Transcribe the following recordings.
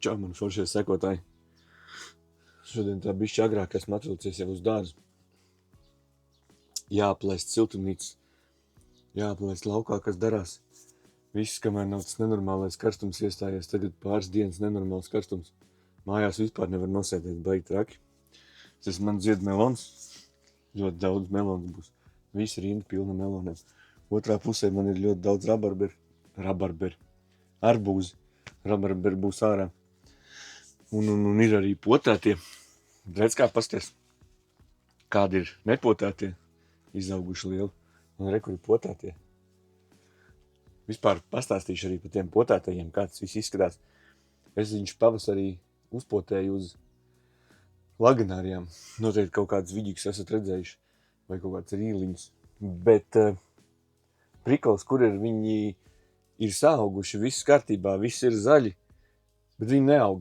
Čau, man foršie sekotāji. Šodien tā bišķi agrāk esmu atvilcies jau uz dārzu. Jāplēst siltumnīcas, jāplēst laukā, kas darās. Viss, kamēr nav tas nenormālais karstums iestājies, tagad pāris dienas nenormāls karstums. Mājās vispār nevar nosēdēt, baigi traki. Tas man zied melons, ļoti daudz melons būs. Visi rinda pilna meloniem. Otrā pusē man ir ļoti daudz rabarberi, arbūzi. Rabarberi būs ārā. Un ir arī potētie. Redz, kā pasties. Kādi ir nepotētie, izauguši lieli. Un re, kur ir potētie. Vispār pastāstīšu arī par tiem potētajiem, kā tas viss izskatās. Es viņus pavasarī uzpotēju uz laganārijām. Noteikti kaut kādas viģikas esat redzējuši. Vai kaut kāds rīliņus. Bet prikals, kur ir viņi ir saauguši, viss kārtībā, viss ir zaļi. Bet viņi neaug.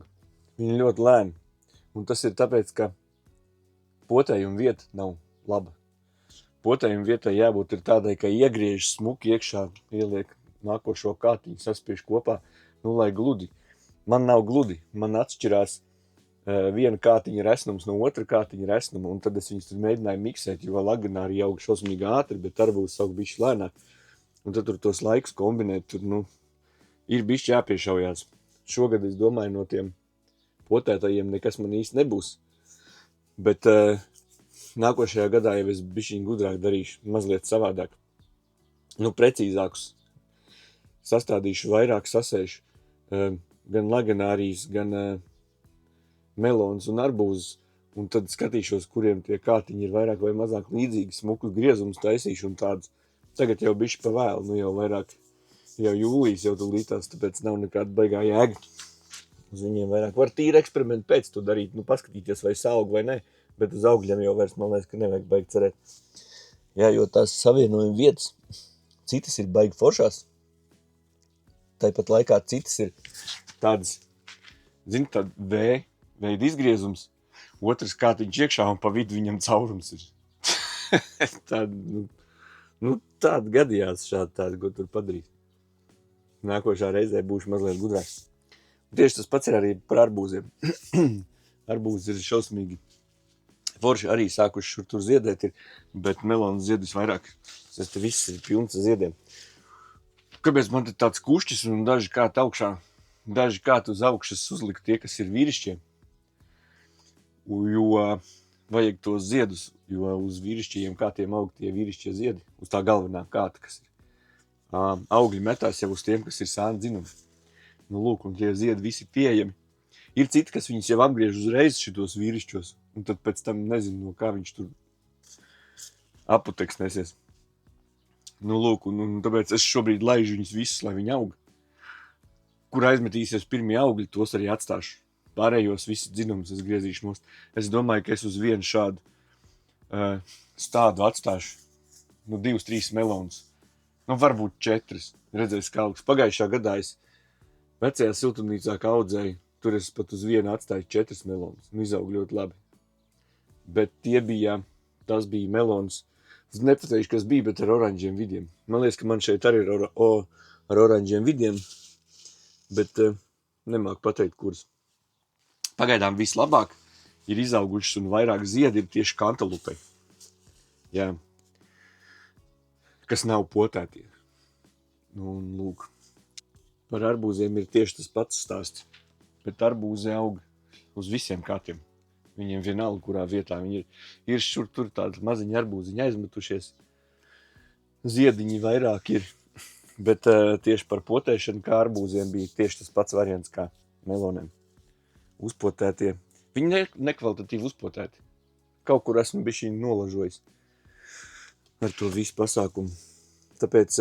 Viņi ļoti lēni. Un tas ir tāpēc, ka potējuma vieta nav laba. Potējuma vietai jābūt ir tādai, ka iegriež smuki iekšā, ieliek nākošo kātiņu, saspiež kopā, lai gludi. Man nav gludi. Man atšķirās viena kātiņa resnums no otra kātiņa resnuma, un tad es viņus tur mēģināju miksēt, jo laganāri aug šausmīgi ātri, bet arbūs aug bišķi lēnāk. Un tad tur tos laikus kombinēt, tur, ir bišķi jāpiešaujās. Šogad es domāju, no tiem potētajiem nekas man īsti nebūs. Bet nākošajā gadā jau es bišķiņ gudrāk darīšu, mazliet savādāk. Precīzākus sastādīšu, vairāk sasēšu. Gan laganārijas, gan melons un arbūzus. Un tad skatīšos, kuriem tie kātiņi ir vairāk vai mazāk līdzīgi, smukus griezumus taisīšu un tādus. Tagad jau bišķi pa vēlu, jau vairāk, jau jūlijas jau tūlītās, tāpēc nav nekāda baigā jēga. Uz viņiem vairāk var tīri eksperimentu pēc to darīt, paskatīties, vai saug vai ne, bet uz augļiem jau vairs, man liekas, ka nevajag baigi cerēt. Jā, jo tās savienojuma vietas, citas ir baigi foršās, tāpat laikā citas ir tādas, tāda veida izgriezums, otrs kātiņš iekšā un pa vidu viņam caurums ir. Tāda gadījās šādi, ko tur padarīt. Nākošā reizē būšu mazliet gudrāks. Tieši tas pats ir arī par arbūziem. Arbūzi ir šausmīgi forši arī sākuši šur tur ziedēt ir, bet melons zied visvairāk. Tas te viss ir pilns ziediem. Kāpēc man te tāds kušķis un daži kāt augšā, daži kāt uz augšas uzlikt tie, kas ir vīrišķiem? Jo vajag tos ziedus, jo uz vīrišķiem kātiem aug tie vīrišķie ziedi, uz tā galvenā kāta, kas ir. Augļi metās jau uz tiem, kas ir sāna dzinumi. Lūk, un tie ziedi visi pieejami. Ir citi, kas viņus jau apgriež uzreiz šitos vīrišķos, un tad pēc tam nezinu, no kā viņš tur apoteksnēsies. Lūk, un tāpēc es šobrīd laižu viņus visus, lai viņi aug. Kur aizmetīsies pirmie augļi, tos arī atstāšu. Pārējos visus dzinumus es griezīšu nost. Es domāju, ka es uz vienu šādu stādu atstāšu 2-3 melonus. Varbūt 4. Redzēs, kā augs. Pagājušā gadā es vecajā siltumnīcā, kā audzēju, tur es pat uz vienu atstāju 4 melonus. Izaug ļoti labi. Bet tas bija melons. Es nepateikšu, kas bija, bet ar oranžiem vidiem. Man liekas, ka man šeit arī ir ar oranžiem vidiem, bet nemāku pateikt, kuras. Pagaidām vislabāk ir izaugušas un vairāk ziedi ir tieši kantalupei. Jā. Kas nav potētie. Lūk. Par arbūziem ir tieši tas pats stāsts. Bet arbūzi aug uz visiem kātiem. Viņiem vienalga, kurā vietā viņi ir šur tur tādi maziņi arbūziņi aizmetušies. Ziediņi vairāk ir. Bet tieši par potēšanu kā arbūziem bija tieši tas pats variants kā meloniem. Uzpotētie. Viņi nekvalitatīvi uzpotēti. Kaut kur esmu bišķiņ nolažojis ar to visu pasākumu. Tāpēc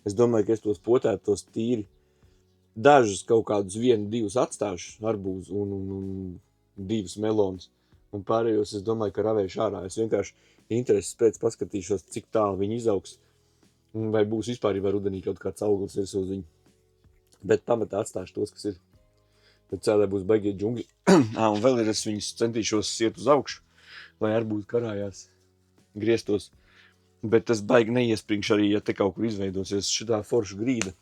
es domāju, ka es tos potētos tīri dažus kaut kādus 1-2 atstāšu arbūzu un 2 melonus. Un pārējos es domāju, ka ravēšu ārā. Es vienkārši intereses pēc paskatīšos, cik tālu viņi izaugs. Un vai būs vispār jau rudenī kaut kāds auglis virs uz viņu. Bet pamatā atstāšu tos, kas ir. Bet cēlē būs baigie džungļi. Un vēl es viņus centīšos iet uz augšu, lai arbūzi karājās, grieztos. Bet tas baigi neiespringš arī, ja te kaut kur izveidosies šitā forša grīda.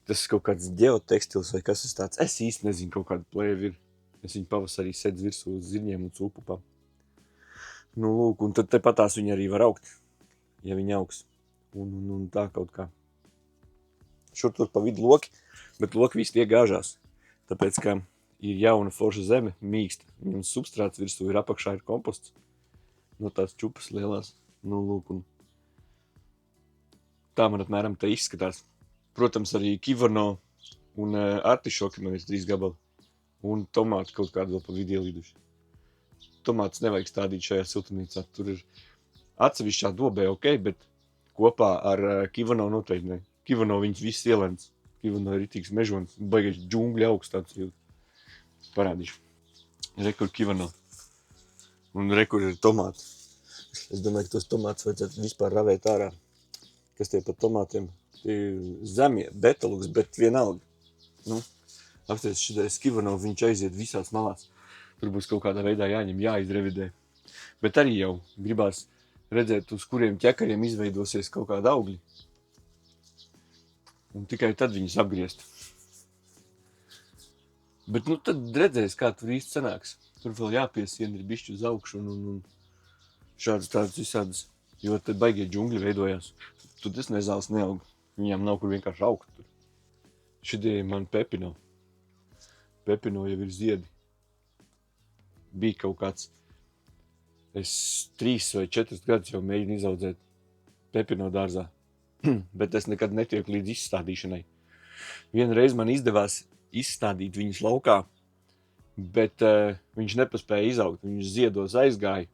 Tas kaut kāds ģeotekstils vai kas tas tāds. Es īsti nezinu, kaut kāda plēva ir. Es viņu pavasarī sedz virsū uz zirņiem un cūpupām. Nu, lūk, un tad tepatās viņi arī var augt, ja viņi augs. Un tā kaut kā. Šur tur pa vidu loki, bet loki visi tie gāžās. Tāpēc, ka ir jauna forša zeme, mīksta. Viņam substrāts virsū ir apakšā ir komposts. No tās čupas lielās. Nu, lūk, un tā man apmēram te izskatās. Protams, arī kivarno un artišoki man ir 3 gabali. Un tomāti kaut kādu vēl pa vidu ielīduši. Tomātus nevajag stādīt šajā siltumnīcā. Tur ir atsevišķā dobē ok, bet kopā ar kivarno noteikti ne. Kivarno viņas viss ielēns. Kivarno ir ritīgs mežons. Baigais džungļa augsts tāds jūtas. Parādīšu. Rekur kivarno. Un rekur ir tomāti. Es domāju, ka tos tomātus vajadzētu vispār ravēt ārā. Kas tie par tomātiem? Tie zemie, betaluks, bet vienalga. Nu, apsties šitais kivarno, viņš aiziet visās malās. Tur būs kaut kādā veidā jāņem, jāizrevidē. Bet arī jau gribās redzēt, uz kuriem ķekariem izveidosies kaut kāda augļi. Un tikai tad viņus apgriezt. Bet nu tad redzēs, kā tur īsti sanāks. Tur vēl jāpiesien ir bišķi uz augšu un šādas tādas visādas, jo tad baigie džungļi veidojās. Tur tas nezāles neaug. Viņām nav kur vienkārši augt tur. Šitie man pepino. Pepino jau ir ziedi. Bija kaut kāds, es 3 vai 4 gadus jau mēģinu izaudzēt pepino dārzā. Bet es nekad netieku līdz izstādīšanai. Vienreiz man izdevās izstādīt viņus laukā, bet viņš nepaspēja izaugt. Viņš ziedos aizgāja,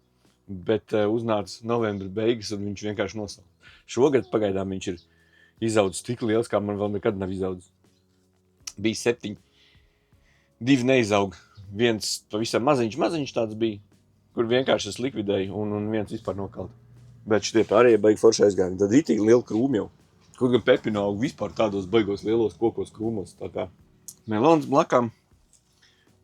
bet uznāca novembra beigas un viņš vienkārši nosauca. Šogad pagaidām viņš ir izaudzis tik liels, kā man vēl nekad nav izaudzis. Bija 7. 2 neizauga. Viens pavisam maziņš tāds bija, kur vienkārši es likvidēju un viens vispār nokalt. Bet šitie pārējie baigi forši aizgāja. Tad ritīgi liela krūmi jau. Kaut gan pepino aug vispār tādos baigos lielos kokos krūmos. Tā kā melons blakām.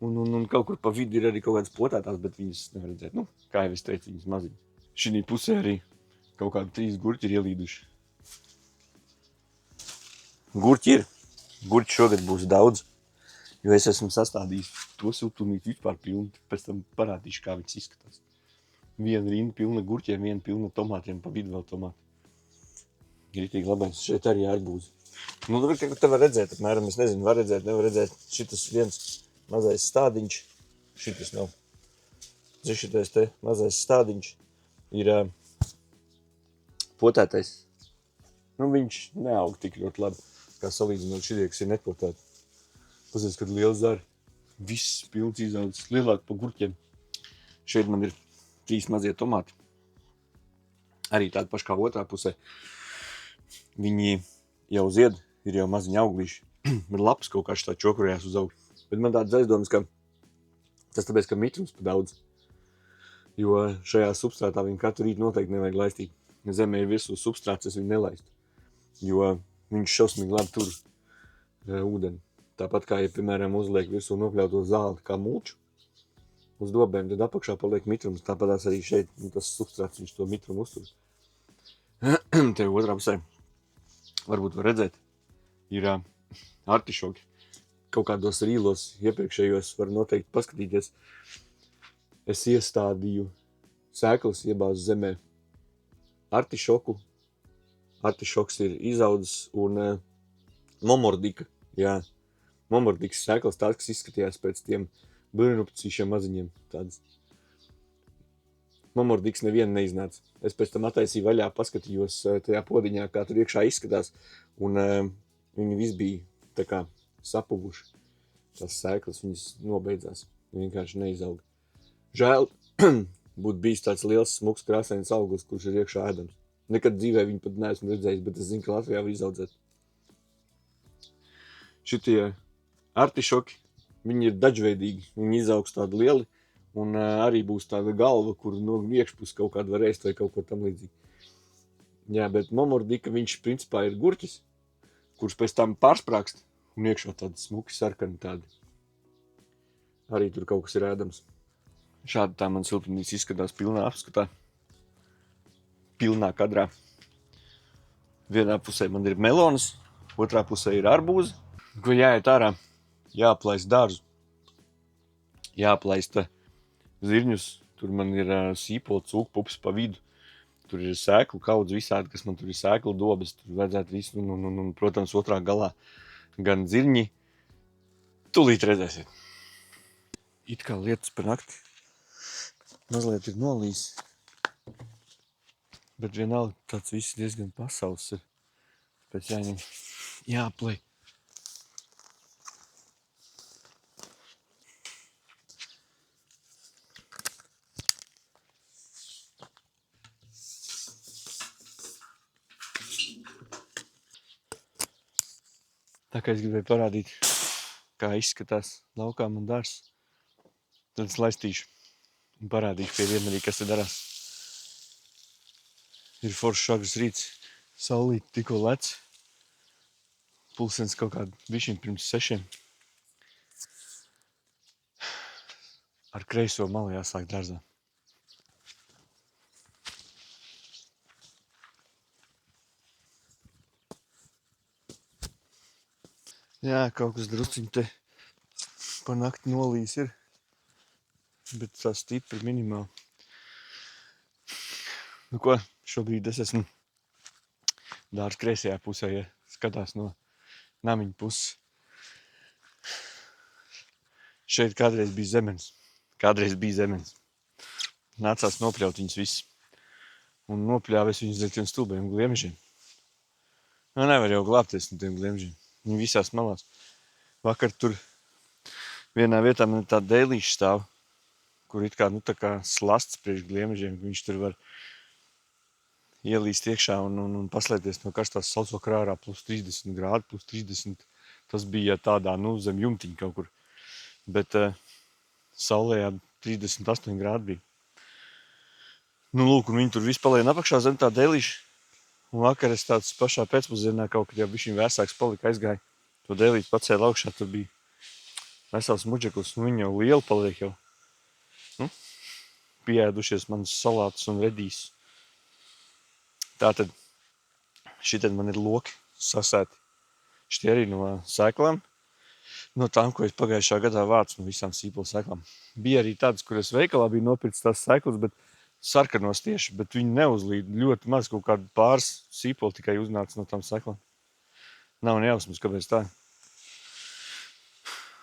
Un kaut kur pa vidu ir arī kaut kādas potētās, bet viņas nevar redzēt. Nu, kā jau es teicu, viņas maziņas. Šī pusē arī kaut kādi 3 gurķi ir ielīduši. Gurķi ir. Gurķi šogad būs daudz, jo es esmu sastādījis to siltumnīcu vispār pilnu. Pēc tam parādīšu, kā viņas izskatās. Viena rinda pilna gurķiem, viena pilna tomātiem, pa vidu vēl tomāti. Ritīgi labais. Šeit arī arbūzi. Nu, te var redzēt, apmēram, es nezinu, var redzēt, nevar redzēt. Šitas viens mazais stādiņš. Šitas nav. Šitais te mazais stādiņš ir potētais. Nu, viņš neaug tik ļoti labi, kā salīdzinot šitie, kas ir nepotēti. Pazies, kad liels zari. Viss pilns izaudzis, lielāk pa gurķiem. Šeit man ir 3 mazie tomāti. Arī tādi paši kā otrā pusē. Viņi jau zied, ir jau maziņi auglīši. Bet lapas kaut kā šitā čokurējās uz augšu. Bet man tāds aizdomas, ka tas tāpēc, ka mitrums pa daudz. Jo šajā substrātā viņu katru rītu noteikti nevajag laistīt. Ja zemē ir virsū substrāts, es viņu nelaistu. Jo viņš šausmīgi labi tur ūdeni. Tāpat kā, ja, piemēram, uzliek virsū nokļauto zāli kā mulču uz dobēm, tad apakšā paliek mitrums. Tāpatās arī šeit, tas substrāts, viņš to mitrumu uztur. Te otrā pusē, varbūt var redzēt, ir artišoki. Kaut kādos rīlos iepriekšējos var noteikti paskatīties. Es iestādīju sēklas, iebāzu zemē artišoku. Artišoks ir izaudzis un momordika, jā. Momordikas sēklas tāds, kas izskatījās pēc tiem brunupcīšiem maziņiem tāds. Momordikas neviena neiznāca. Es pēc tam attaisīju vaļā, paskatījos tajā podiņā, kā tur iekšā izskatās, un viņi visi bija tā kā sapuvuši. Tās sēklas, viņas nobeidzās, vienkārši neizauga. Žēl, būtu bijis tāds liels, smuks, krāsains augurs, kurš ir iekšā ēdams. Nekad dzīvē viņu pat neesmu redzējis, bet es zinu, ka Latvijā var izaudzēt. Šitie artišoki, viņi ir dažveidīgi, viņi izaugs tādi lieli, un arī būs tāda galva, kur no iekšpus kaut kādu var ēst vai kaut ko tam līdzīgi. Jā, bet momordika, viņš principā ir gurķis, kurš pēc tam pārsprākst, un iekšā tādi smuki sarkani tādi. Arī tur kaut kas ir ēdams. Šādi tā man siltumnīca izskatās pilnā apskatā, pilnā kadrā. Vienā pusē man ir melonas, Otrā pusē ir arbūzi, ko jāiet ārā, jāplaist dārzu, jāplaista zirņus. Tur man ir sīpola cūkpups pa vidu. Tur ir sēklu kaudz visādi, kas man tur ir sēklu dobas. Tur vajadzētu visu, un protams, otrā galā gan zirņi. Tūlīt redzēsiet. It kā lietus par nakti mazliet ir nolīs. Bet vienalga tāds viss diezgan pasaules ir. Pēc jāņem jāplai. Tā kā es gribēju parādīt, kā izskatās laukā man dārs, tad es laistīšu un parādīšu pie viena arī, kas te darās. Ir foršs agrs rīts, saulīt tikko lec, pulkstens kaut kādu bišķiņ pirms 6. Ar kreiso malu jāsāk dārzā. Jā, kaut kas drusciņ te pa nakti nolīs ir, bet tā stipri minimāli. Nu ko, šobrīd es esmu dārza kreisajā pusē, ja skatās no namiņa puses. Šeit kādreiz bija zemenes. Nācās nopļaut viņus visus. Un nopļāvēs viņus dēļ tiem stulbiem gliemežiem. Nu, nevar jau glābties no tiem gliemežiem. Viņi visās malās. Vakar tur vienā vietā man ir tāda dēlīša stāv, kur it kā, tā kā slasts priekš gliemežiem. Viņš tur var ielīst iekšā un paslēpties no karstās saules vakarā ārā plus 30 grādi, plus 30. Tas bija tādā, zem jumtiņa kaut kur. Bet saulējā 38 grādi bija. Lūk, un viņi tur visu palien apakšā zem tā dēlīša. Un vakar es tāds pašā pēcpusdienā kaut kad jau bišķiņ vēsāks palika, aizgāju. To dēlīti pacēla augšā, tur bija vesels muģeklis, un viņi jau lieli paliek jau. Pieēdušies manas salātus un redīs. Tātad šitien man ir loki sasēti. Šitie arī no sēklām. No tām, ko es pagājušā gadā vācu, no visām sīpola sēklām. Bija arī tādas, kuras veikalā bija nopircis tās sēklas, bet sarkanos tieši, bet viņi neuzlīd ļoti maz, kaut kādu pāris sīpoli tikai uznāca no tām sēklām. Nav nejausmas, kāpēc tā.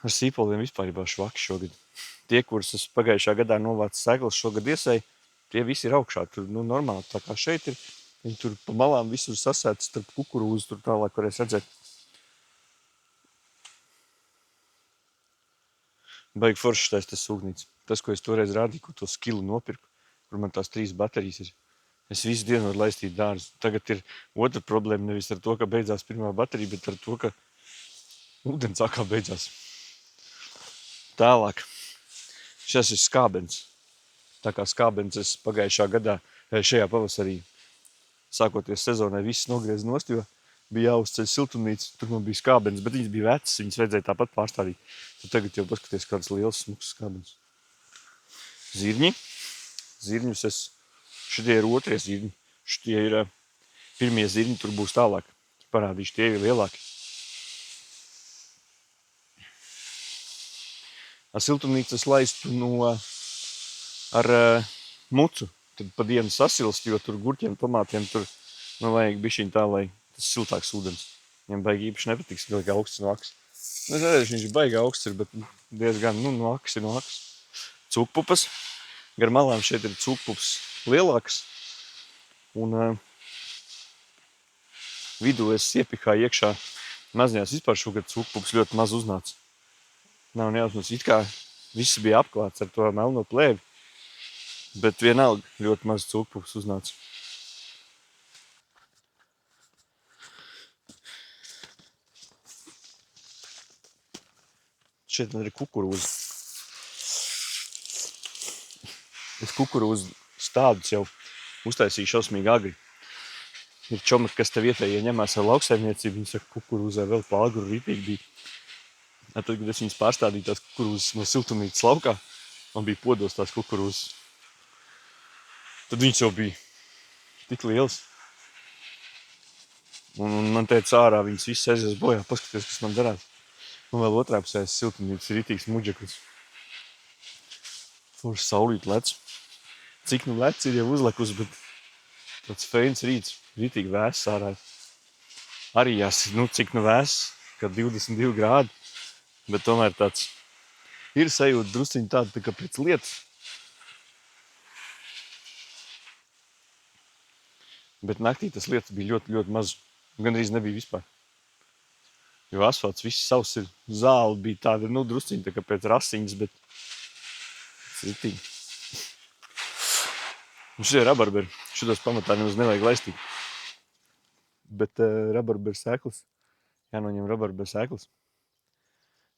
Ar sīpoliem vispārībā švaki šogad. Tie, kurus es pagājušā gadā novācu sēklas, šogad iesēju, tie visi ir augšā. Tur normāli, tā kā šeit ir. Viņi tur pa malām visur sasētas starp kukurūzu, tur tālāk varēs redzēt. Baigi foršs tas sūgnīts. Tas, ko es toreiz rādīju, ko to skilu nopirku, kur man tās 3 baterijas ir. Es visu dienu varu laistīt dārzu. Tagad ir otra problēma, nevis ar to, ka beidzās pirmā baterija, bet ar to, ka ūdens atkal beidzās. Tālāk. Šis ir skābens. Tā kā skābens es pagājušā gadā, šajā pavasarī, sākoties sezonai, viss nogriez nost, jo bija jāuzceļ siltumnīca, tur man bija skābens, bet viņas bija vecas, viņas vajadzēja tāpat pārstādīt. Tad tagad jau paskaties kāds liels smuks skābens. Zirņi. Zirņus šitie ir otrie zirņi. Šitie ir pirmie zirņi, tur būs tālāk. Parādīšu, tie ir lielāki. Ar siltumnīcu es laistu ar mucu. Tad pa dienu sasilst, jo tur gurķiem, tomātiem tur vajag bišķiņ tā, lai tas siltāks ūdens. Viņam baigi īpaši nepatiks, ka augsts no akas. Es redzēšu, viņš baigi augsts ir, bet diezgan, no akas ir no akas. Cūkpupas. Gar malām šeit ir cūkpups lielāks. Un vidū es iepihāju iekšā mazajās. Vispār šogad cūkpups ļoti maz uznāca. Nav nejausmas, it kā viss bija apklāts ar to melno plēvi. Bet vienalga ļoti maz cūkpups uznāca. Šeit man ir kukurūza. Es kukurūzu stādus jau uztaisīju šausmīgi agri. Ir čomaki, kas te vietējie ņemās ar lauksaimniecību, viņi saka, kukurūzai vēl pa agru rītīgi bija. Tad, kad es viņas pārstādīju tās kukurūzas no siltumnīcas laukā, man bija podos tās kukurūzas. Tad viņš jau bija tik liels. Un man teica ārā, viņas viss aizies bojā, paskaties, kas man darās. Un vēl otrā pusē siltumnīcas ritīgs muģeklis. Forši saulīt lec. Cik nu lec ir jau uzlekus, bet tāds feins rīts, ritīgi vēss ārā. Arī cik nu vēss, kad 22 grādi, bet tomēr tāds ir sajūta drusciņi tāda, tā kā pēc lietas. Bet naktī tas lietas bija ļoti, ļoti maz. Gandrīz nebija vispār. Jo asfalts viss savs ir. Zāle bija tāda, drusciņi tā kā pēc rasiņas, bet ritīgi. Un šie rabarberi, šitos pamatā nemaz nevajag laistīt. Bet rabarberu sēklas, jānoņem rabarberu sēklas.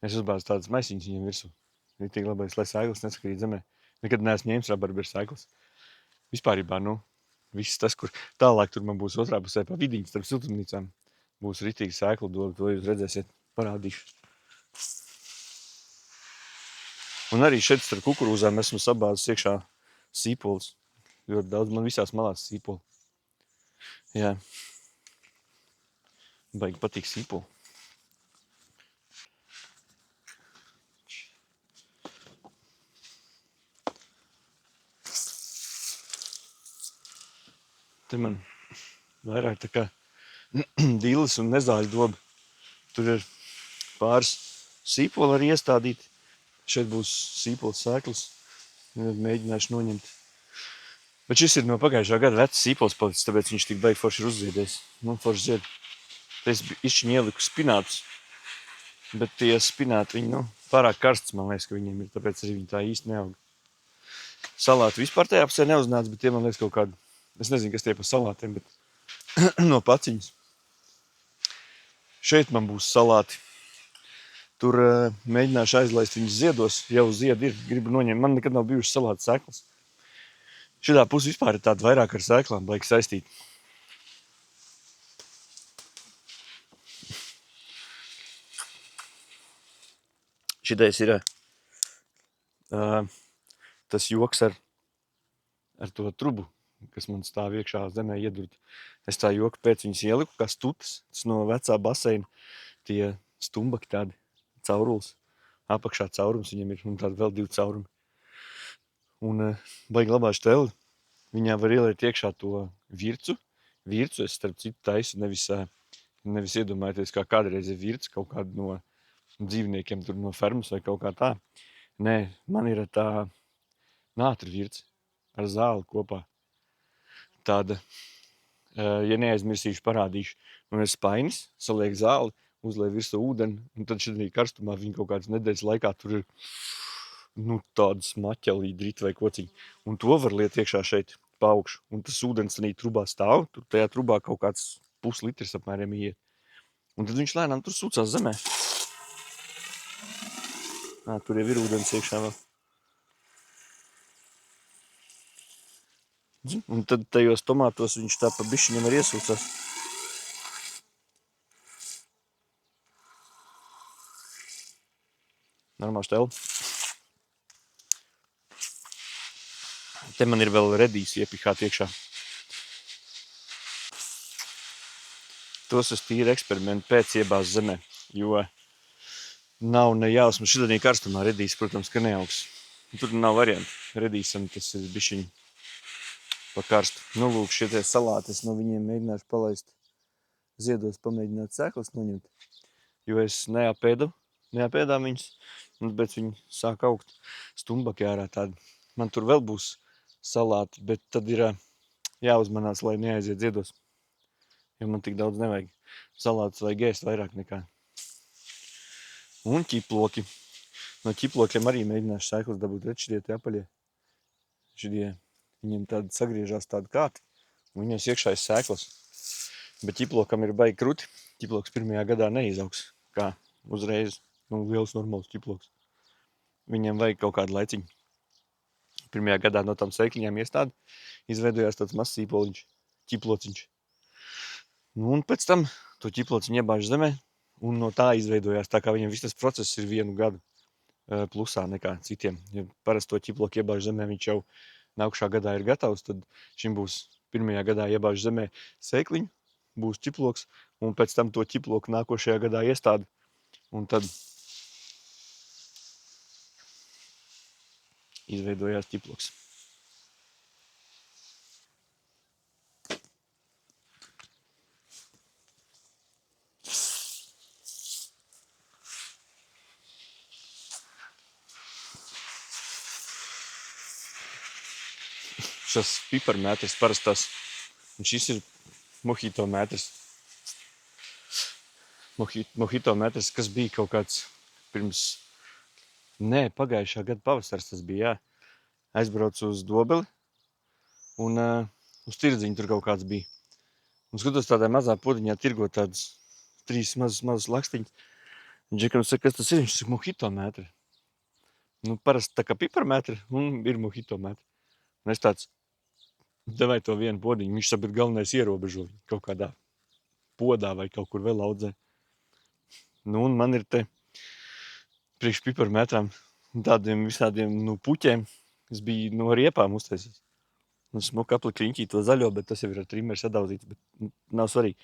Es uzbāzu tādas maisiņas viņam virsū. Ritīgi labais, lai sēklas nesakrīt zemē. Nekad neesmu ņēmis rabarberu sēklas. Vispārībā, viss tas, kur tālāk tur man būs otrā pusē pa vidiņu starp siltumnīcām. Būs ritīgi sēklu doba, to jūs redzēsiet, parādīšu. Un arī šeit starp kukurūzām esmu sabāzis iekšā sīpols. Ļoti daudz, man visās malās sīpoli. Jā. Baigi patīk sīpoli. Te man vairāk tā kā dīles un nezāļu doba. Tur ir pāris sīpoli arī iestādīti. Šeit būs sīpols sēklas. Mēģināšu noņemt. Bet šis ir no pagājušā gada vecs sīpols palicis, tāpēc viņš tik baigi forši ir uzziedies. Forši zied. Te es izšķiņi ieliku spinātus. Bet tie spināti, viņi, pārāk karsts, man liekas, ka viņiem ir, tāpēc arī viņi tā īsti neaug. Salāti vispār tajā pusē neuznāca, bet tie man liekas kaut kādi, es nezinu, kas tie pa salātiem, bet no paciņas. Šeit man būs salāti. Tur mēģināšu aizlaist viņus ziedos, jau ziedi ir, gribu noņemt. Man nekad nav bijušas salāta sēklas. Šitā puse vispār ir tāda vairāk ar sēklām, baigi saistīt. Šitais ir tas joks ar to trubu, kas man stāv iekšā zemē iedurt. Es tā joku pēc viņas ieliku, kā stutas, tas no vecā baseina, tie stumbaki tādi caurulis. Apakšā caurums viņam ir un tādi vēl 2 caurumi. Un baigi labā šteli. Viņā var ieliet iekšā to vircu. Vircu es starp citu taisu, nevis iedomājieties, kā kādreiz ir virca kaut kāda no dzīvniekiem tur no fermas vai kaut kā tā. Nē, man ir tā nātra virca ar zāli kopā. Tāda, ja neaizmirsīšu, parādīšu. Un ir spainis, saliek zāli, uzliek virsū ūdeni, un tad šeit karstumā viņa kaut kādas nedēļas laikā tur ir tādas maķelī drīt vai kociņi. Un to var liet iekšā šeit pa augšu. Un tas ūdens tādā trubā stāv, tur tajā trubā kaut kāds puslitrs apmēram iet. Un tad viņš lēnām tur sūcās zemē. Tur jau ir ūdens iekšā vēl. Un tad tajos tomātos viņš tā pa bišķiņam arī iesūcās. Normāli šteli. Te man ir vēl redīs iepihāt iekšā. Tos es tīri eksperimentu pēc iebāz zemē, jo nav ne jāsma. Šitādī karstumā redīs, protams, ka neaugs. Tur nav varianti. Redīsam tas ir bišķiņi pa karstu. Lūk, šitie salāti, es no viņiem mēģināšu palaist ziedos, pamēģināt sēklas noņemt. Jo es neapēdām viņus, un pēc viņi sāk augt stumbaki ārā tādi. Man tur vēl būs salāti, bet tad ir jāuzmanās, lai neaiziet ziedos. Jo man tik daudz nevajag. Salātus vajag ēst vairāk nekā. Un ķiploki. No ķiplokiem arī mēģināšu sēklas dabūt. Redz, šitie tie apaļie. Viņiem tādi sagriežās tādi kāti. Un viņos iekšā ir sēklas. Bet ķiplokam ir baigi kruti. Ķiploks pirmajā gadā neizaugs. Kā uzreiz. Liels normāls ķiploks. Viņiem vajag kaut kādu laiciņu. Pirmajā gadā no tām sēkliņām iestādi izveidojās tāds mazs sīpoliņš, ķiplociņš. Un pēc tam to ķiplociņu iebāž zemē, un no tā izveidojās, tā kā viņam viss tas process ir 1 gadu plusā nekā citiem. Ja parasti to ķiploku iebāž zemē, viņš jau nākušā gadā ir gatavs, tad šim būs pirmajā gadā iebāž zemē sēkliņu, būs ķiploks, un pēc tam to ķiploku nākošajā gadā iestādi, un tad izveidojās ķiploks. Šis piparmētris parastās, un šis ir mojito mētris. Mojito mētris, kas bija kaut kāds pirms, pagājušā gada pavasars tas bija, jā. Aizbraucu uz Dobeli, un uz tirdziņu tur kaut kāds bija. Un skatos tādā mazā podiņā tirgo tādas 3 mazas lakstiņas. Un Džekam saka, kas tas ir? Viņš saka, mojito mētri. Nu, parasti tā kā piparmētri, un ir mojito mētri. Un es tāds, devai to vienu podiņu, viņš saprot galvenais ierobežo kaut kādā podā vai kaut kur vēl audzē. Nu, un man ir te priekš piparmētrām tādiem visādiem, puķiem, kas bija no riepām uztaisīts. Un smuka aplikriņķī to zaļo, bet tas jau ir ar trimmeri sadauzīts, bet nav svarīgi.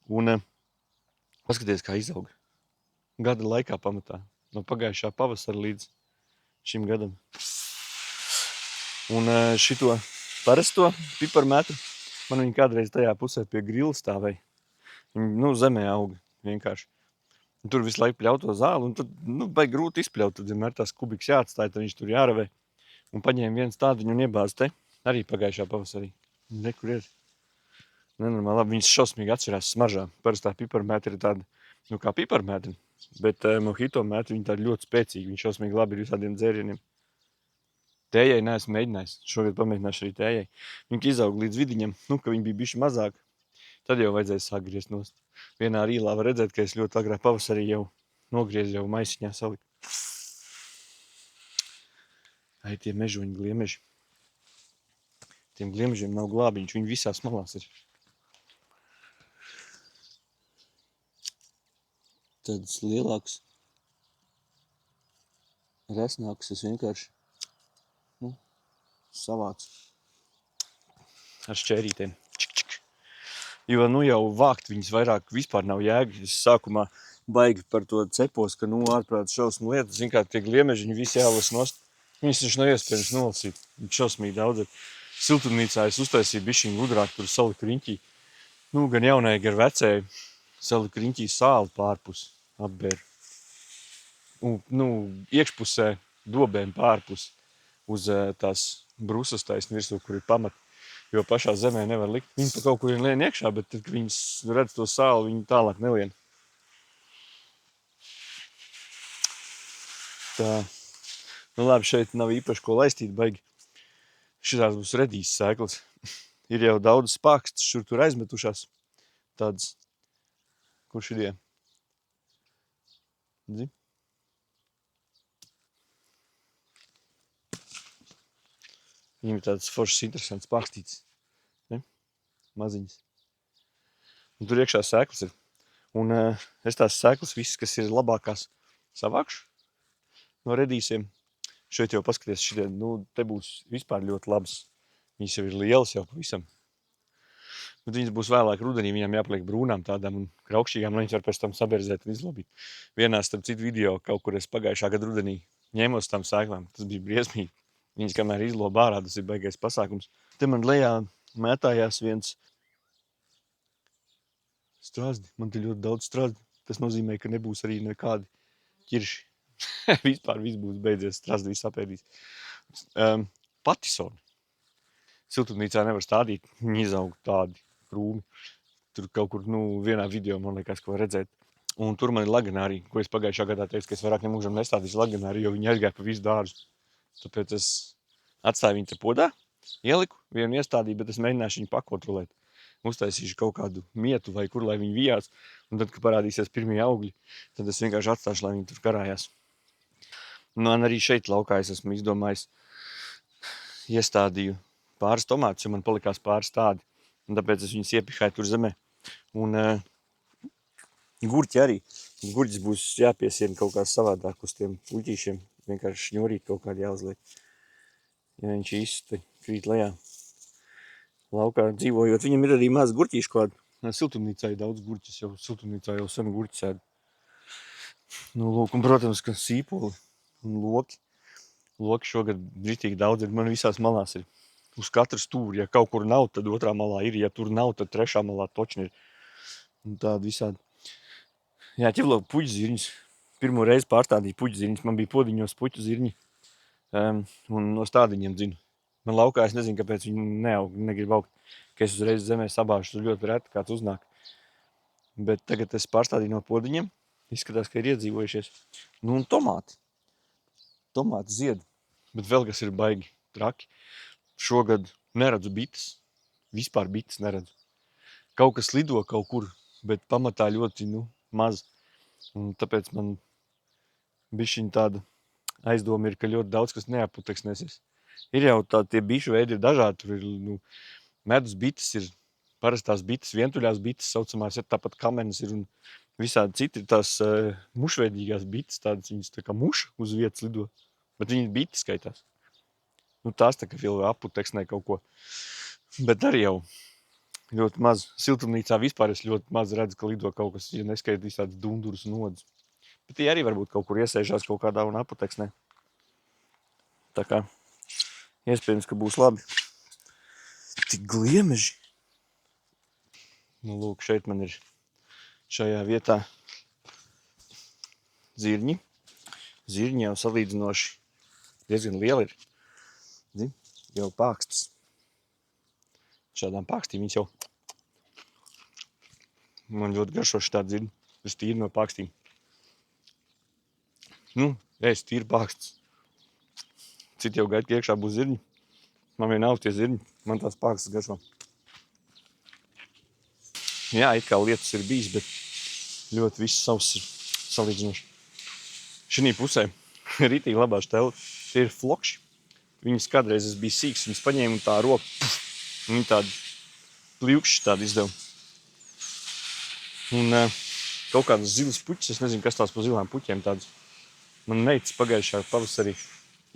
Un paskaties, kā izauga. Gada laikā pamatā. No pagājušā pavasara līdz šim gadam. Un šito parasto piparmētru, man viņi kādreiz tajā pusē pie grila stāvēja. Viņi, zemē auga vienkārši. Un tur visu laiku pļauj to zāli, un tad, baigi grūti izpļaut. Tad vienmēr tās kubikas jāatstāja, tad viņš tur jāravē. Un paņēma viens tādiņu un iebāz te, arī pagājušā pavasarī. Nekur ir. Nenormāli labi, viņas šausmīgi atšķirās smaržā. Parastā piparmētra ir tāda, kā piparmētra, bet mojito mētra viņi tādi ļoti spēcīgi. Viņi šausmīgi labi ir visādiem dzērieniem. Tējai neesmu mēģinājis. Šogad pamēģināšu arī tējai. Viņi izaug līdz vidiņam, ka viņi bija bišķi mazāk. Tad jau vajadzēja sākt griezt nost. Vienā rīlā var redzēt, ka es ļoti agrā pavasarī jau nogriezu, jau maisiņā saliku. Ai, tie mežoņi gliemeži. Tiem gliemežiem nav glābiņš, viņi visās malās ir. Tāds lielāks, resnāks, es vienkārši savācu ar šķērītēm. Jo jau vākt viņas vairāk vispār nav jēga. Es sākumā baigi par to cepos, ka ārprāt šausmu lietas. Zin kā tie gliemeži, viņi visi jālas nost. Viņas taču nav iespējams nolasīt. Viņi šausmīgi daudz ir. Siltumnīcā es uztaisīju bišķiņu gudrāk, tur saliku riņķī. Gan jaunai, gan vecēji saliku riņķī sāli pārpus apbēru. Iekšpusē dobēm pārpus uz tās brusas taisni virsū, kur ir pamat. Jo pašā zemē nevar likt. Viņi pa kaut kur lien iekšā, bet tad, kad viņas redz to sāli, viņi tālāk nelien. Tā. Labi, šeit nav īpaši ko laistīt, baigi. Šitās būs redīs sēklas. Ir jau daudz spākstas, šur tur aizmetušās. Tādas, kur šitie? Zini? Viņam ir tāds foršs, interesants spākstīts. Maziņas. Un tur iekšā sēklas ir. Un es tās sēklas visas, kas ir labākās, savākšu no redīsiem. Šeit jau paskaties, šitie, te būs vispār ļoti labas. Viņas jau ir lielas jau pavisam. Bet viņas būs vēlāk rudenī, viņām jāpaliek brūnām tādām un kraukšķīgām, lai viņas var pēc tam saberzēt un izlobīt. Vienā starp citu video kaut kur es pagājušā gada rudenī ņēmos tām sēklām. Tas bija briesmīgi. Viņas kamēr izloba ārā, tas ir baigais pasākums. Te man lejā mētājās viens strazdi. Man te ļoti daudz strazdi. Tas nozīmē, ka nebūs arī nekādi ķirši. Vispār viss būs beidzies, strazdi viss apēdīs. Patisoni. Siltumnīcā nevar stādīt, viņi izaug tādi krūmi. Tur kaut kur, vienā video, man liekas, ko redzēt. Un tur man ir laganāri, ko es pagājušā gadā teicu, ka es vairāk nemūžam nestādīšu laganāri, jo viņi aizgāja pa visu dārzu. Tāpēc es atstāju viņu te podā, ieliku, vienu iestādīju, bet es mēģināšu viņu pakontrolēt. Uztaisīšu kaut kādu mietu vai kur, lai viņi vijās. Un tad, kad parādīsies pirmie augļi, tad es vienkārši atstāšu, lai viņi tur karājās. Un arī šeit laukā es esmu izdomājis, iestādīju pāris tomātus, jo man palikās pāris tādi. Un tāpēc es viņus iepihāju tur zemē. Un gurķi arī. Gurķis būs jāpiesien kaut kā savādāk uz tiem puķīšiem. Vienkārši šņurīt kaut kādi jāuzliek. Ja viņš īsti krīt lejā. Laukā dzīvojot, viņam ir arī maz gurķīšu kādu. Siltumnīcā ir daudz gurķis, jau siltumnīcā jau sen gurķis ēd. Nu, lūk, un, protams, ka sīpoli un loki. Loki šogad ritīgi daudz ir, man visās malās ir. Uz katru stūri, ja kaut kur nav, tad otrā malā ir, ja tur nav, tad trešā malā točni ir. Un tādi visādi. Jā, ķivlo puķu zirņus. Pirmo reizi pārstādīju puķu zirņus, man bija podiņos puķu zirņi. Un no stādiņiem dzinu. Man laukā es nezinu, kāpēc viņi neaug, negrib augt, ka es uzreiz zemē sabāžu, tur ļoti reti kāds uznāk. Bet tagad es pārstādīju no podiņiem, izskatās, ka ir iedzīvojušies. Nu un tomāti. Tomāti zied, bet vēl kas ir baigi traki. Šogad neredzu bites, vispār bites neredzu. Kaut kas lido kaut kur, bet pamatā ļoti, maz. Un tāpēc man bišķiņ tāda aizdoma ir, ka ļoti daudz kas neaputeksnēsies. Ir jau tādi tie bišu veidi ir dažādi, tur ir, medus bites ir, parastās bites, vientuļās bites saucamās, ir tāpat kamenes ir un visādi citi tās mušveidīgās bites, tādas viņas tā kā muša uz vietas lido, bet viņas bites skaitās. Tās tā kā vēl aputeksnē kaut ko, bet arī jau ļoti maz. Siltumnīcā vispār es ļoti maz redzu, ka lido kaut kas, ja neskait visādas dundurus un odus. Bet tie arī varbūt kaut kur iesēžās kaut kādā un aputeksnē. Tā kā iespējams, ka būs labi. Tik gliemeži. Lūk, šeit man ir šajā vietā zirņi. Zirņi jau salīdzinoši diezgan lieli ir. Zin? Jau pākstas. Šādām pākstīm viņas jau. Man ļoti garšoši tādi zirņi. Es tīri no pākstīm. Es tīri pākstas. Citi jau gaida, ka iekšā būs zirņi. Man vien nav tie zirņi. Man tās pākstas garšo. Jā, it kā lietas ir bijis, bet ļoti viss savs ir salīdzinoši. Šinī pusē ritīgi labā štela. Tie ir flokši. Viņas kādreiz es biju sīks, viņas paņēma un tā roka. Viņi tādi pļūkši tādi izdeva. Un kaut kādas zilas puķis, es nezinu, kas tās pa zilām puķiem tādas. Man meitas pagājušā pavasarī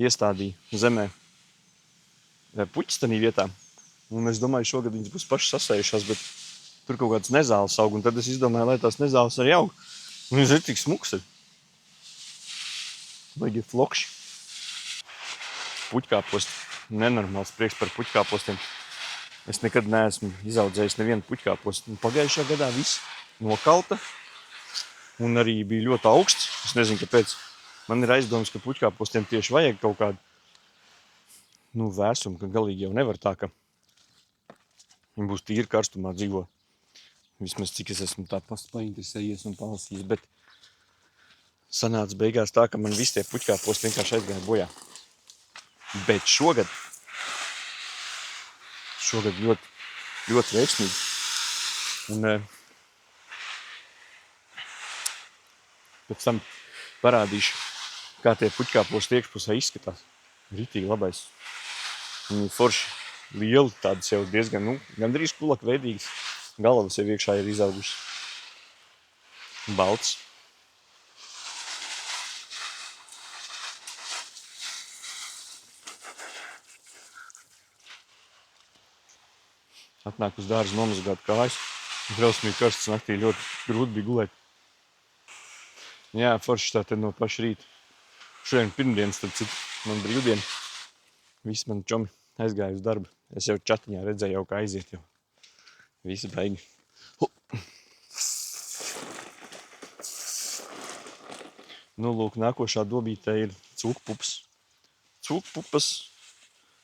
iestādīja zemē puķis tanī vietā. Un es domāju, šogad viņas būs pašas sasējušās, bet tur kaut kāds nezāles aug. Un tad es izdomāju, lai tās nezāles arī aug. Un viņas ir tik smuks. Baigi flokši. Puķkāposti. Nenormāls prieks par puķkāpostiem. Es nekad neesmu izaudzējis nevienu puķkāpostu. Pagājušā gadā viss nokalta. Un arī bija ļoti augsts. Es nezinu, kāpēc. Man ir aizdomas, ka puķkāpostiem tieši vajag kaut kādu vērsumu, ka galīgi jau nevar tā, ka viņi būs tīri karstumā dzīvo. Vismaz cik es esmu tā painteresējies un palasījis, bet sanāca beigās tā, ka man visi tie puķkāposti vienkārši aizgāja bojā. Bet šogad ļoti, ļoti veiksmīgi. Un pēc tam parādīšu, kā tie puķkāposti iekšpusē izskatās. Ritīgi labais. Viņi forši lieli, tādas jau diezgan, gandrīz kulaka veidīgas. Galvas jau iekšā ir izaugušas. Balts. Atnāk uz dārzu nomazgāt kājas. Drausmīgi karsts naktī, ļoti grūti bija gulēt. Jā, forši tā te no paša rīta. Šodien pirmdienas, tad man brīvdiena. Visi mani čomi aizgāja uz darbu. Es jau čatiņā redzēju, jau kā aiziet jau. Visi baigi. Lūk, nākošā dobītē ir cūkpupas. Cūkpupas,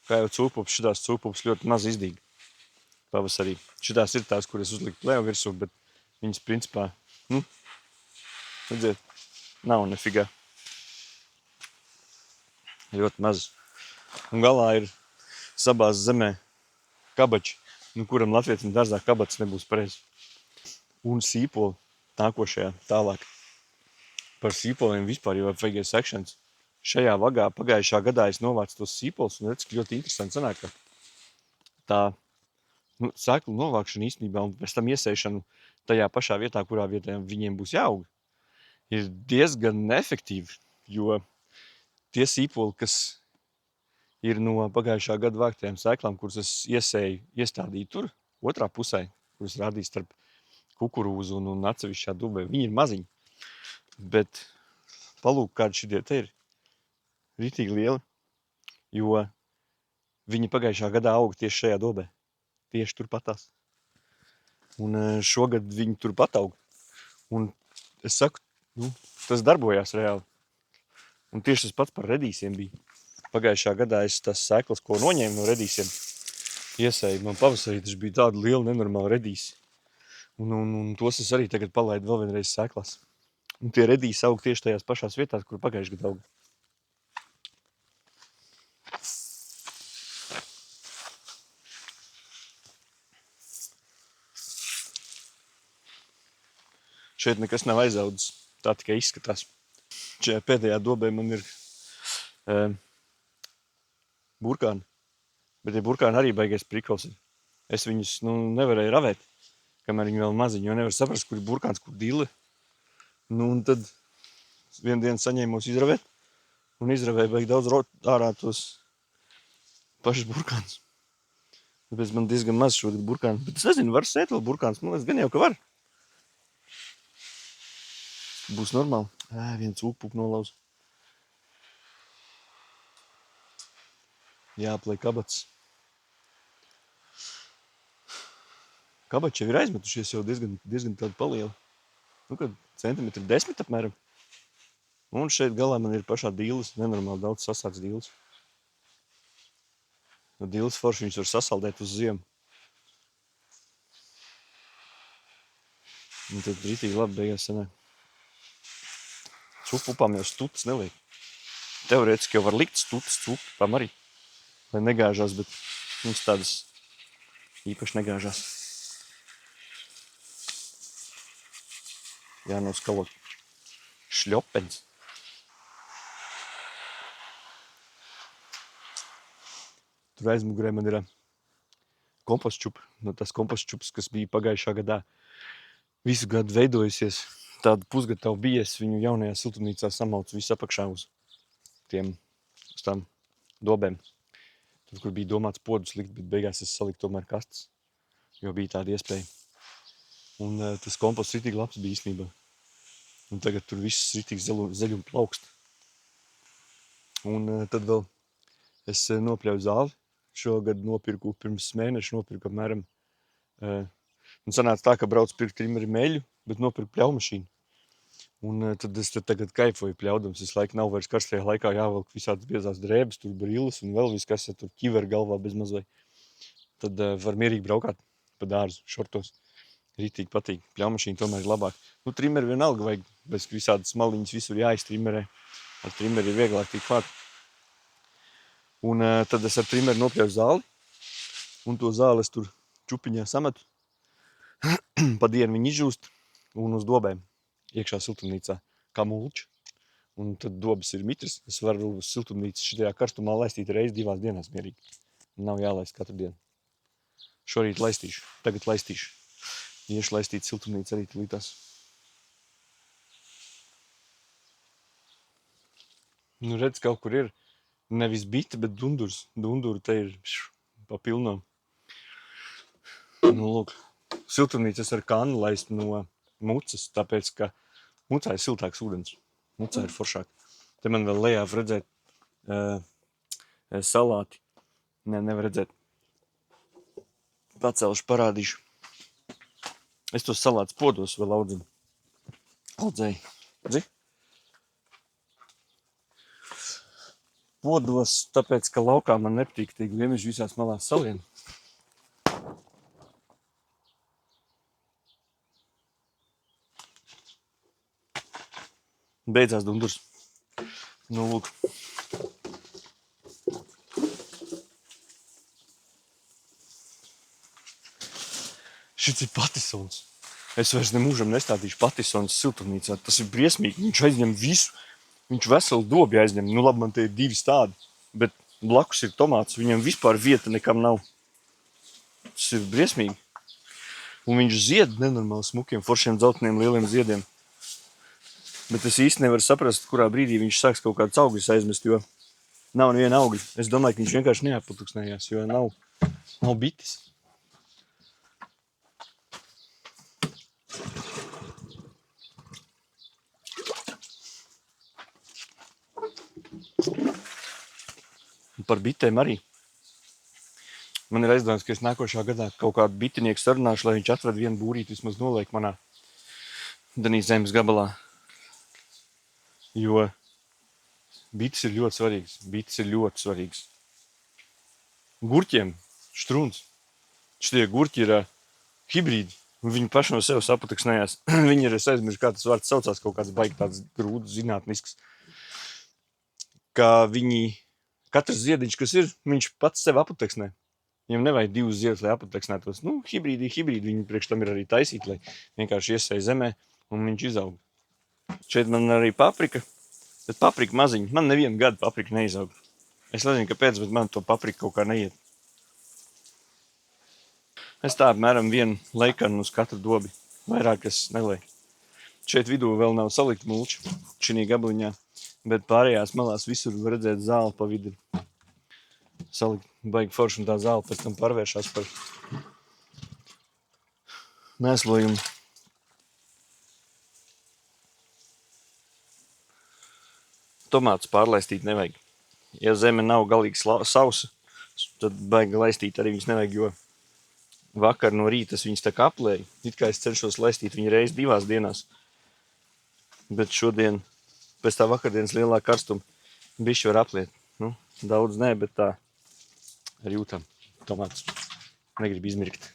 kā jau cūkpupas, šitās cūkpupas ļoti maz izdīga. Pavasarī. Šitās ir tās, kuras uzlikt plēvu virsū, bet viņas principā, redziet, nav nefigā. Ļoti maz. Un galā ir sabās zemē kabači, kuram latvietim dārzā kabats nebūs pareizi. Un sīpoli nākošajā tālāk. Par sīpoliem vispār jau vajag sekšanas. Šajā vagā pagājušā gadā es novācu tos sīpols un redzu, ka ļoti interesanti sanāk, ka tā sēklu novākšana īstenībā un pēc tam iesēšana tajā pašā vietā, kurā vietā viņiem būs jāaug, ir diezgan neefektīvi, jo tie sīpoli, kas ir no pagājušā gada vāktajām sēklām, kuras es iestādīju tur, otrā pusē, kuras rādīja starp kukurūzu un atsevišķā dubē. Viņi ir maziņi, bet palūk, kādi šitie te ir ritīgi lieli, jo viņi pagājušā gadā auga tieši šajā dobē, tieši turpatās. Un šogad viņi turpat auga. Un es saku, tas darbojās reāli. Un tieši tas pats par redīsiem bija. Pagājušā gadā es tas sēklas, ko noņēmu no redīsiem, iesēju. Man pavasarī tas bija tāda liela nenormāla redīsi. Un tos es arī tagad palaidu vēl vienreiz sēklas. Un tie redīsi aug tieši tajās pašās vietās, kur pagājušajā gadā auga. Šeit nekas nav aizaudzis, tā tikai izskatās. Šajā pēdējā dobē man ir burkāni, bet tie burkāni arī baigais prikals. Es viņus nevarēju ravēt, kamēr viņi vēl maziņi, jo nevar saprast, kur ir burkāns, kur dille. Un tad vienu dienu saņēmos izravēt, un izravēju baigi daudz ārā tos pašus burkānus. Tāpēc man diezgan maz šogad burkāni, bet es nezinu, var sēt vēl burkāns, man liekas, gan jau, ka var. Būs normāli. Viens ūkpup nolauz. Jāplai kabats. Kabats jau ir aizmetušies jau diezgan tādu palielu. Kad centimetri 10 apmēram. Un šeit galā man ir pašā dīles, nenormāli daudz sasāks dīles. No dīles forši viņus var sasaldēt uz ziemu. Un tad rītīgi labi beigās sanāk. Cūkpupām jau stutas neliek. Teorētiski jau var likt stutas cūkpupām arī, lai negāžās, bet mums tādas īpaši negāžās. Jānoskalot šļopens. Tur aizmugurē man ir kompostčupa. No tās kompostčupas, kas bija pagājušā gadā visu gadu veidojusies. Tāda pusgatavu bijies, viņu jaunajā siltumnīcā samauc visu apakšā uz tām dobēm. Tad, kur bija domāts podus likt, bet beigās es saliku tomēr kastes, jo bija tāda iespēja. Un tas komposts ritīgi labs bija īstenībā. Un tagad tur viss ritīgi zeļumi plaukst. Un tad vēl es nopļauju zāli. Šogad nopirku pirms mēneša, nopirku apmēram. Un sanāca tā, ka brauc pirkt trimeri meļu, bet nopirku pļaumašīnu. Un tad es tagad kaifoju pļaudams. Visu laiku nav vairs karstajā laikā jāvelk visādas biezās drēbes, tur brilles un vēl viss, kas tur ķiver galvā bez mazvai. Tad var mierīgi braukāt pa dārzu šortos. Ritīgi patīk. Pļaumašīna tomēr ir labāk. Trimeri vienalga vajag, bez visādas maliņas visur jāiztrimerē. Ar trimeri ir vieglāk tik klāt. Un tad es ar trimeri nopļauju zāli. Un to zāli es tur čupiņā sametu. Pa dienu viņi izžūst un uz dobēm. Iekšā siltumnīcā, kā mulča. Un tad dobas ir mitras. Es varu uz siltumnīcas šitajā karstumā laistīt reizi 2 dienās mierīgi. Nav jālaist katru dienu. Šorīt laistīšu. Tagad laistīšu. Iešu laistīt siltumnīcu arī tulītās. Redz, kaut kur ir nevis bita, bet dundurs. Dunduru te ir pa pilnām. Lūk. Siltumnīcas ar kannu laist no mucas, tāpēc, ka mucā ir siltāks ūdens. Mucā ir foršāk. Te man vēl lejā var redzēt salāti. Nevar redzēt. Pacelšu, parādīšu. Es tos salātus podos vēl audzēju. Dzi? Podos, tāpēc, ka laukā man nepatīk tik vienmeži visās malās salien. Beidzās dundurs. Lūk. Šits ir patisons. Es vairs nemūžam nestādīšu patisons siltumnīcā. Tas ir briesmīgi. Viņš aizņem visu. Viņš veselu dobi aizņem. Labi, man te ir 2 tādi, bet blakus ir tomāts. Viņam vispār vieta nekam nav. Tas ir briesmīgi. Un viņš zied nenormāli smukiem, foršiem dzelteniem lieliem ziediem. Bet es īsti nevaru saprast, kurā brīdī viņš sāks kaut kādus augļus aizmest, jo nav neviena augļa. Es domāju, ka viņš vienkārši neapatuksnējās, jo nav bitis. par bitēm arī. Man ir aizdoms, ka es nākošā gadā kaut kādu bitinieku sarunāšu, lai viņš atved vienu būrīti vismaz noliek manā Danīs zemes gabalā. Jo bites ir ļoti svarīgas. Bites ir ļoti svarīgas. Gurķiem štruns. Šitie gurķi ir hibrīdi. Viņi paši no sevis apateksnējās. Viņi ir, es aizmirsu, kā tas vārds saucās, kaut kāds baigi tāds grūts, zinātnisks. Kā viņi, katrs ziediņš, kas ir, viņš pats sev apateksnē. Viņam nevajag divus ziedus, lai apateksnētos. Nu, hibrīdi, viņi priekš tam ir arī taisīti, lai vienkārši iesēj zemē un viņš izaug. Šeit man arī paprika, bet paprika maziņa. Man nevienu gadu paprika neizaug. Es nezinu, kāpēc, bet man to paprika kaut kā neiet. Es tā apmēram vienu leikanu uz katru dobi. Vairāk es nelēju. Šeit vidū vēl nav salikta mulča šī gabaliņā, bet pārējās malās visur var redzēt zāli pa vidu. Salikt baigi forši un tā zāle pēc tam pārvēršās par mēslojumu. Tomātus pārlaistīt nevajag. Ja zeme nav galīgi sausa, tad baigi laistīt arī viņas nevajag, jo vakar no rīta es viņas tā kā aplēju. It kā es cenšos laistīt viņu reizi 2 dienās. Bet šodien, pēc tā vakardienas lielā karstuma, bišķi var apliet. Nu, daudz nē, bet tā ar jūtam tomātus. Negrib izmirkt.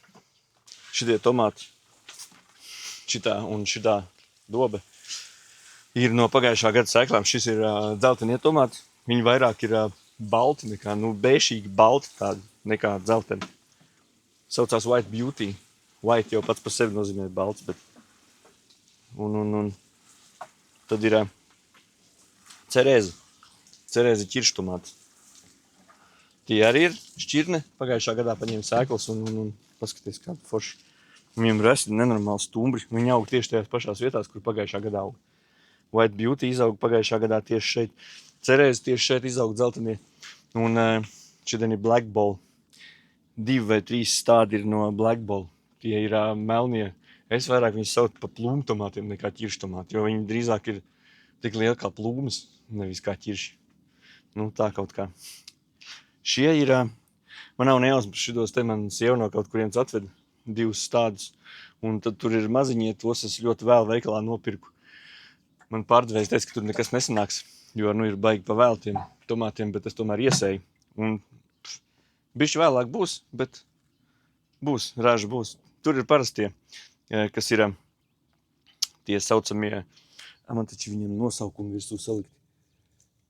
Šitie tomāti, šitā un šitā dobe ir no pagājušā gada sēklām. Šis ir dzeltenie tomāti. Viņi vairāk ir balti nekā, bēšīgi balti tādi nekā dzelteni. Saucās White Beauty. White jau pats par sevi nozīmē balts, bet un tad ir cerēzi. Cerēzi ķirštomāti. Tie arī ir šķirne. Pagājušā gadā paņēma sēklas un paskaties kādu forši. Viņiem resti nenormāli stumbri. Viņi aug tieši tajās pašās vietās, kur pagājušā gadā aug. White Beauty izaug pagājušā gadā tieši šeit. Cerēzi tieši šeit izaug dzeltenie. Un šodien ir Black Ball. 2 vai 3 stādi ir no Black Ball. Tie ir melnie. Es vairāk viņus saucu par plūmtomātiem nekā ķirštomāti, jo viņi drīzāk ir tik lieli kā plūmas, nevis kā ķirši. Nu, tā kaut kā. Šie ir, man nav nejausmas, šitos te man sieva no kaut kurienes atveda 2 stādus. Un tad tur ir maziņie, tos es ļoti vēl veikalā nopirku. Man pārdevējs teica, ka tur nekas nesanāks, jo ir baigi pa vēl tiem tomātiem, bet es tomēr iesēju. Un bišķi vēlāk būs, bet būs, raža būs. Tur ir parastie, kas ir tie saucamie, man taču viņiem nosaukumi virsū salikti.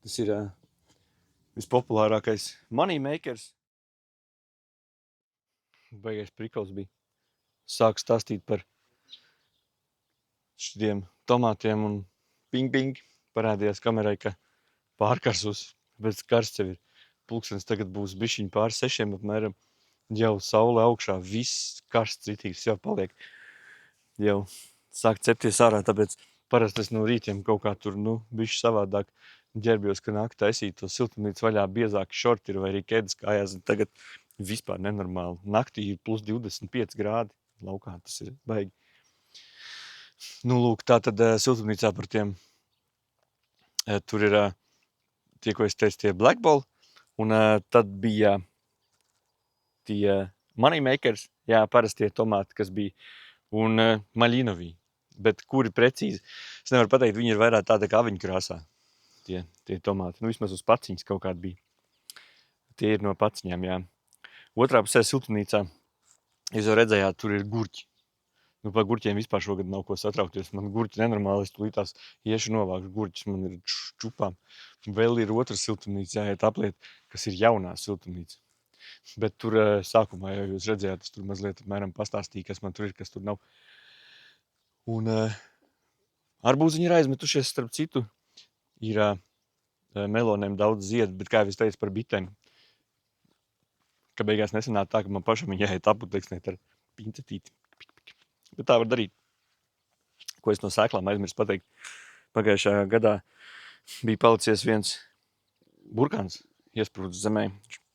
Tas ir vispopulārākais money makers. Baigais prikals bija. Sāku stāstīt par šitiem tomātiem un ping. Parādījās kamerai, ka pārkarsus, bet karsts jau ir. Pulkstenis tagad būs bišķiņ pār 6 apmēram. Jau saule augšā, viss karsts ritīgs jau paliek. Jau sāk cepties ārā, tāpēc parasti es no rītiem kaut kā tur, bišķi savādāk ģērbjos, ka nāk taisīt to siltumnīcu vaļā, biezāki šorti ir vai arī ķēdes kājās. Tagad vispār nenormāli. Naktī ir plus 25 grādi laukā, tas ir baigi. Lūk, tā tad siltumnīcā par tiem, tur ir tie, ko es teicu, tie Black Ball, un tad bija tie money makers, jā, parastie tomāti, kas bija, un maļinovī, bet kuri precīzi, es nevaru pateikt, viņi ir vairāk tāda kā aviņu krāsā, tie tomāti, vismaz uz paciņas kaut kādi bija. Tie ir no paciņām, jā. Otrā pusē siltumnīcā, jūs jau redzējāt, tur ir gurķi. Par gurķiem vispār šogad nav ko satraukties. Man gurķi nenormāli, es tulītās iešu novākšu gurķis, man ir čupām. Vēl ir otra siltumnīca jāiet apliet, kas ir jaunā siltumnīca. Bet tur sākumā jau jūs redzējāt, es tur mazliet apmēram pastāstīju, kas man tur ir, kas tur nav. Un arbūziņi ir aizmetušies, starp citu, ir melonēm daudz ziedu, bet kā jau es teicu par bitēm, ka beigās nesanāk tā, ka man pašam jāiet aputeksnēt ar pincetīti. Bet tā var darīt. Ko es no sēklām aizmirsu pateikt. Pagājušajā gadā bija palicies viens burkāns iesprūdis zemē.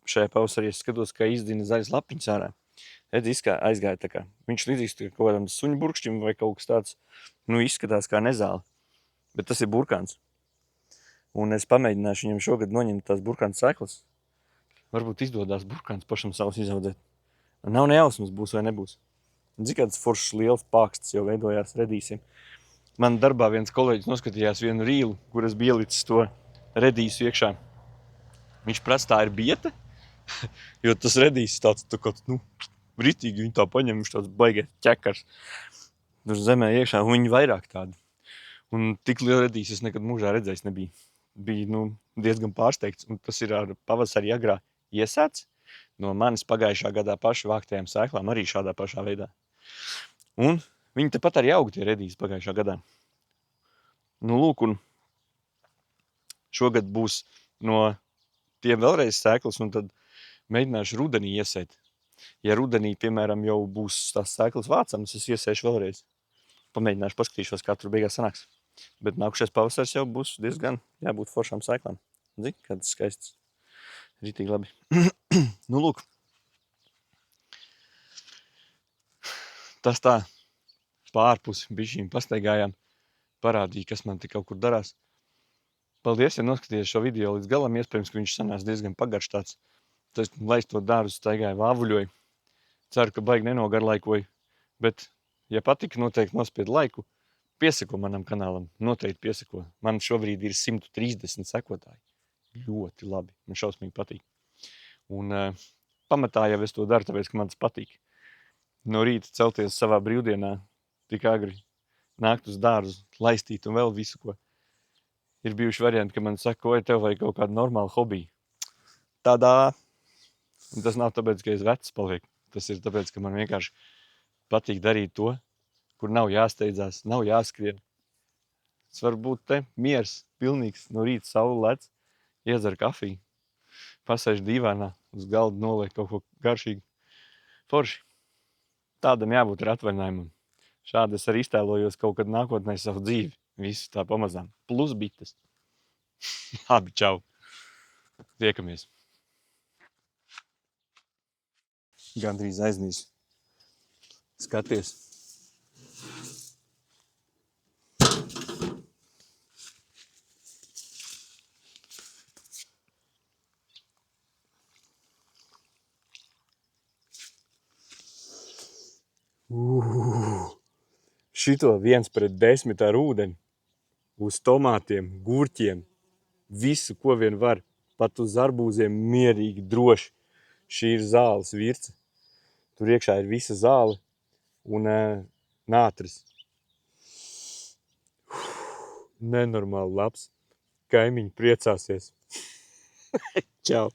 Šajā pavasarī es skatos, kā izdina zaļas lapiņas ārā. Edzi aizgāja tā kā. Viņš līdzīgs kaut kādam suņu burkšķim vai kaut kas tāds, izskatās kā nezāle. Bet tas ir burkāns. Un es pamēģināšu viņam šogad noņemt tās burkāns sēklas. Varbūt izdodās burkāns pašam savus izaudzēt. Nav nejausmas, būs vai nebūs. Zini, kāds foršs liels pāksts jau veidojās redīsiem. Man darbā viens kolēģis noskatījās vienu rīlu, kur es biju ielicis to redīsu iekšā. Viņš prasa, tā ir biete, jo tas redīs tāds tā kā, ritīgi viņi tā paņem, viņš tāds baigais ķekars. Tur zemē iekšā, un viņi vairāk tādi. Un tik liela redīs es nekad mūžā redzējis nebija. Bija diezgan pārsteigts, un tas ir ar pavasarī agrā iesēts no manis pagājušā gadā paši vāktajām sēklām, arī šādā pašā veidā. Un viņi tepat arī aug tie redīs pagājušā gadā. Lūk, un šogad būs no tiem vēlreiz sēklas, un tad mēģināšu rudenī iesēt. Ja rudenī, piemēram, jau būs tās sēklas vācamas, es iesēšu vēlreiz. Pamēģināšu, paskatīšos, kā tur beigās sanāks. Bet nākušais pavasars jau būs diezgan jābūt foršām sēklām. Zini, kāds skaists. Ritīgi labi. Lūk. Tas tā pārpus bišķīm pastaigājām. Parādīja, kas man te kaut kur darās. Paldies, ja noskatījies šo video līdz galam. Iespējams, ka viņš sanās diezgan pagarš tāds. Tas, lai to dārzu staigāju, vāvuļoju. Ceru, ka baigi nenogarlaikoju. Bet, ja patika, noteikti nospied laiku. Piesako manam kanālam. Noteikti piesako. Man šobrīd ir 130 sekotāji. Ļoti labi. Man šausmīgi patīk. Un pamatā jau es to daru, tāpēc, ka man tas patīk. No rīta celties savā brīvdienā, tik agri nākt uz dārzu, laistīt un vēl visu, ko. Ir bijuši varianti, ka man saka, vai tev vajag kaut kādu normālu hobiju. Tādā. Un tas nav tāpēc, ka es vecs palieku. Tas ir tāpēc, ka man vienkārši patīk darīt to, kur nav jāsteidzās, nav jāskrien. Tas var būt te miers, pilnīgs, no rīta saule lec, iedzer kafiju, pasēž dīvainā, uz galda noliek kaut ko garšīgu. Forši. Tādam jābūt ar atvaļinājumam. Šādi es arī iztēlojos kaut kad nākotnē savu dzīvi. Visu tā pamazām. Plus bites. Labi, čau. Tiekamies. Gandrīz aiznīšu. Skaties. Šito 1:10 ar ūdeni, uz tomātiem, gurķiem, visu, ko vien var, pat uz arbūziem mierīgi, droši. Šī ir zāles virce. Tur iekšā ir visa zāle un nātris. Nenormāli labs. Kaimiņi priecāsies. Čau!